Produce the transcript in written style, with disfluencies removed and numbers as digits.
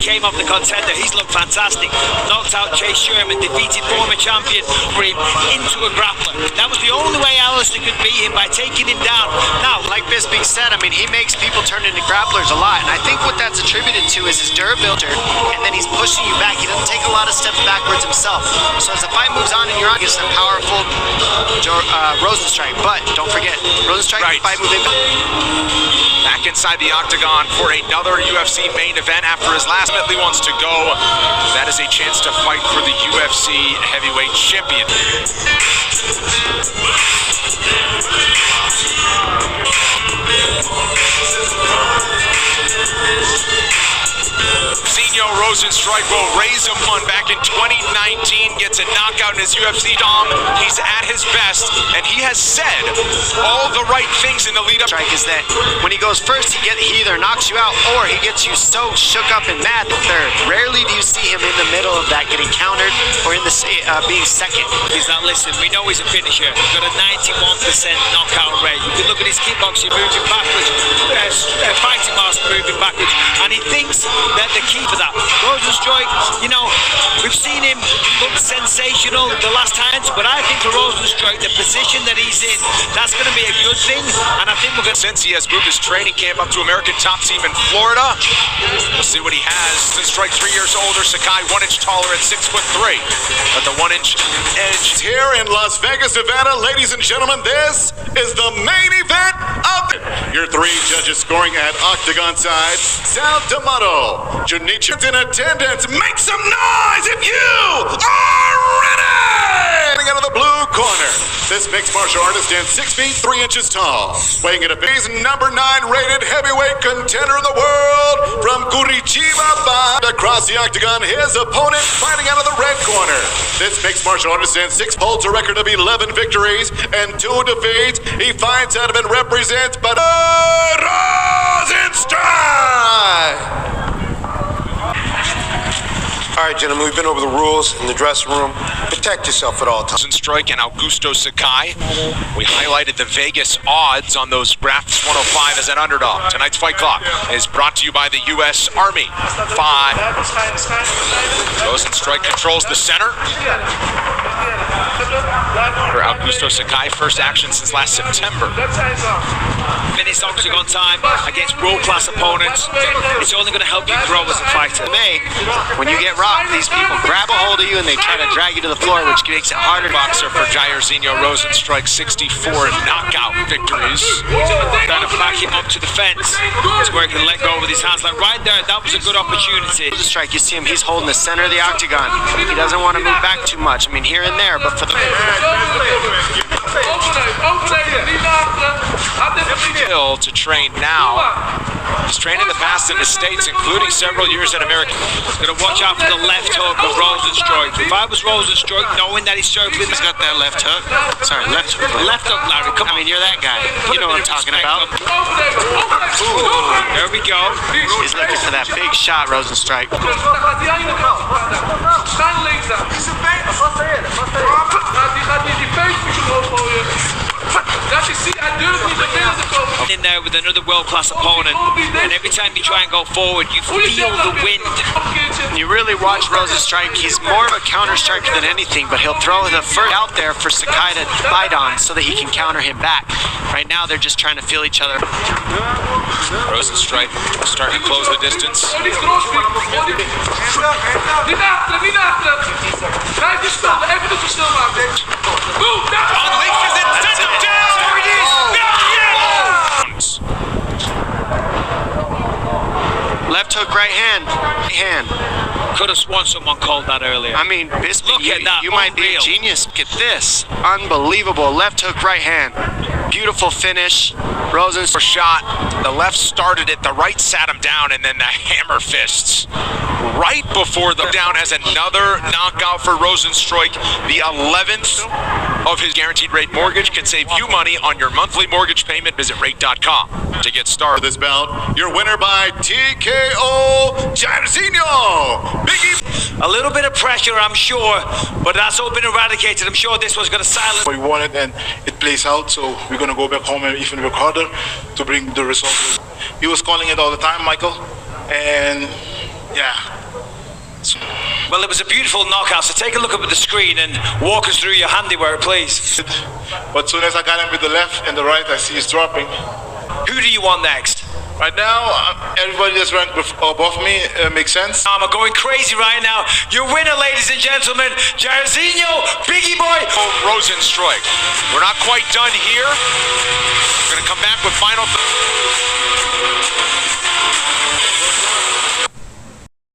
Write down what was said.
came off the contender. He's looked fantastic. Knocked out Chase Sherman, defeated former champion into a grappler. That was the only way Alistair could beat him, by taking him down. Now, like Bisping said, I mean, he makes people turn into grapplers a lot, and I think what that's attributed to is his durability, and then he's pushing you back. He doesn't take a lot of steps backwards himself. So as the fight moves on and you're on, it's a powerful Rozenstruik. But don't forget, Rozenstruik fight moving back inside the octagon for another UFC main event after his last minute he wants to go. That is a chance to fight for the UFC heavyweight champion. Jairzinho Rozenstruik will raise him one back in 2019, gets a knockout in his UFC dom. He's at his best, and he has said all the right things in the lead-up. Is that when he goes first, he either knocks you out or he gets you so shook up and mad that third. Rarely do you see him in the middle of that getting countered or in the being second. He's not, listen, we know he's a finisher. He's got a 91% knockout rate. You can look at his kickboxing moving backwards, fighting master moving backwards, and he thinks that the key for that. Rozenstruik, you know, we've seen him look sensational the last times, but I think for Rozenstruik, the position that he's in, that's going to be a good thing, and I think we're going to... Since he has moved his training camp up to American Top Team in Florida, we'll see what he has. Rozenstruik 3 years older, Sakai 1 inch taller at 6'3", but the 1 inch edge. Here in Las Vegas, Nevada, ladies and gentlemen, this is the main event of your 3 judges scoring at octagon side. Sal D'Amato, Junichi in attendance. Make some noise if you are ready! Out of the blue corner, this mixed martial artist stands 6 feet 3 inches tall, weighing in a base number 9 rated heavyweight contender in the world from Curitiba. Across the octagon, his opponent fighting out of the red corner. This mixed martial artist stands 6, holds a record of 11 victories and 2 defeats. He fights out of and represents Rozenstruik. All right, gentlemen, we've been over the rules in the dressing room. Protect yourself at all times. Rozenstruik and Augusto Sakai. We highlighted the Vegas odds on those graphs. 105 as an underdog. Tonight's Fight Clock is brought to you by the U.S. Army. 5. Rozenstruik controls the center. For Augusto Sakai, first action since last September. Minutes octagon time against world-class opponents. It's only going to help you grow as a fighter. When you get rocked, these people grab a hold of you and they try to drag you to the floor, which makes it harder. Boxer for Jairzinho Rozenstruik, 64 knockout victories. Trying to back him up to the fence. It's where he can let go with his hands. Like right there, that was a good opportunity. Rozenstruik, you see him, he's holding the center of the octagon. He doesn't want to move back too much. I mean, here and there, but for the... To train now. He's trained in the past in the States, including several years at American. He's going to watch out for the left hook of Rozenstruik. If I was Rozenstruik, knowing that he's circling... He's got that left hook. Sorry, left hook. Left hook, Larry. Come on. I mean, you're that guy. You know what I'm talking about. Ooh, there we go. He's looking for that big shot, Rozenstruik. In there with another world-class opponent, and every time you try and go forward, you feel the wind. You really watch Rozenstruik, he's more of a counter-striker than anything, but he'll throw the first out there for Sakai to bite on so that he can counter him back. Right now, they're just trying to feel each other. Rozenstruik starting to close the distance. Left hook, right hand. Could have sworn someone called that earlier. I mean, Bisping, you might be a genius. Look at this. Unbelievable. Left hook, right hand. Beautiful finish. Rozenstruik shot. The left started it. The right sat him down, and then the hammer fists right before the down as another knockout for Rozenstruik. The 11th of his guaranteed rate mortgage can save you money on your monthly mortgage payment. Visit rate.com to get started. This bout, your winner by TKO, Jairzinho. A little bit of pressure, I'm sure, but that's all been eradicated. I'm sure this was going to silence. We won it and it plays out, so we're going to go back home and even work harder to bring the result. He was calling it all the time, Michael, and yeah. Well, it was a beautiful knockout, so take a look up at the screen and walk us through your handiwork, please. But as soon as I got him with the left and the right, I see he's dropping. Who do you want next? Right now, everybody that's ranked above me makes sense. I'm going crazy right now. Your winner, ladies and gentlemen, Jairzinho, Biggie Boy. Rozenstruik. We're not quite done here. We're going to come back with final.